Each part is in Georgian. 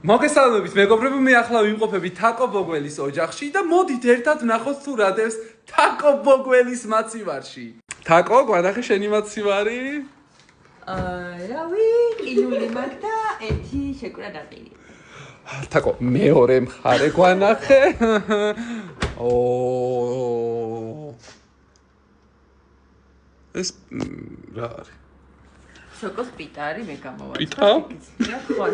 მოგესალმებით მეგობრებო, მე ახლა ვიმყოფები თაკო ბოგველის ოჯახში და მოდით ერთად ვნახოთ თუ რა დევს თაკო ბოგველის მაცივარში. თაკო, გვანახე შენი მაცივარი? რავი, ყინული მაგ და ერთი შეკვრა დაყირი. თაკო, მეორე მხარე გვანახე. ეს რა არის? შოკოს პიტარი მე გამოვაწყდა. პიტა? ხო.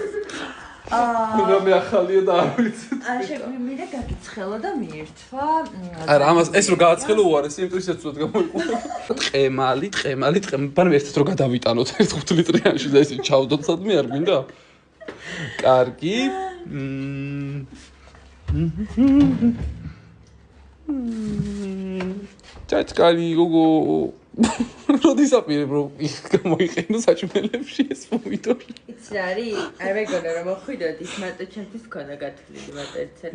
მე ახალია და არ ვიცი. შეგვიმირე გაგიცხელა და მიირთვა. არა, ამას ეს რო გააცხელო უარესი, იმიტომ ისე ცუდად გამოიყურა. ტყემალი, ბანე ერთად რო გადავიტანოთ 1 ლიტრიანში და ესე ჩავდოთ სადმე არ გვინდა? კარგი. ჩაჭკალი გოგო როდის აპირებ რომ გამოიყენო საჭმელებში ეს პომიდორი? იცი რა არის? არ მეგონა რომ მოხვიდოდ ის მარტო ჩემთვის ქონა გათვლილი მარტო ერთსა.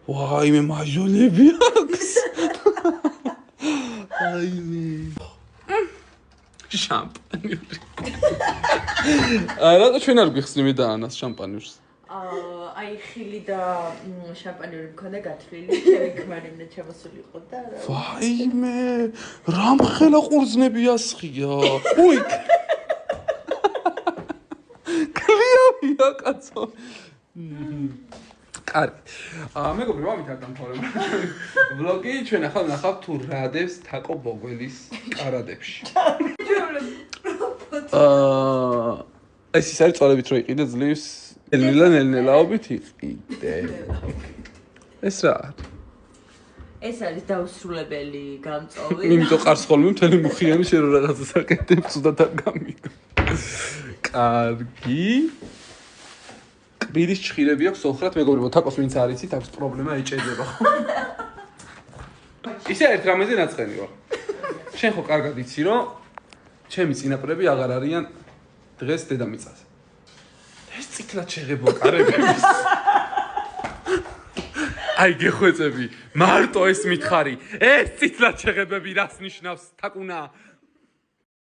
ვაიმე, მაჟოლები აქვს. ვაიმე. შამპანი. რა ჩვენ არ გვიხსნი მე და ანას შამპანიურს? აი ხილი და შამპანიური მქონდა გათვლილი, ჩემი ქმარი უნდა ჩამოსულიყო და რა. ვაიმე, რამხელა ყურძნები ასხია. უი. კლიავია კაცო. კარგი. მეგობრებო, ამით არ დამთავრება. ვლოგი ჩვენ ახლა ვნახავთ თუ რა დევს თაკო ბოგველის კარადებში. ეს ის არის წოლებით რო იყიდე ძლივს ნელ-ნელაობით იყიდე. ეს რა არის? ეს არის დაუსრულებელი გამწოვი. იმიტომ ყარს ხოლმე მთელი მუხიანი შენ რო რაღაცას აკეთებ, ცუდად არ გამიგო. კარგი. კბილის ჭხირები აქვს სოხრად, მეგობრებო, თაკოს ვინც არ იცით, აქვს პრობლემა ეჭედება ხო? ისე ერთ რამეზე ნაწყენი ვარ. შენ ხო კარგად იცი, რომ ჩემი წინაპრები აღარ არიან დღეს დედამიწაზე. ეს წითლად შეღებო კარებების. აი გეხვეწები, მარტო ეს მითხარი. ეს წითლად შეღებები რას ნიშნავს, თაკუნა?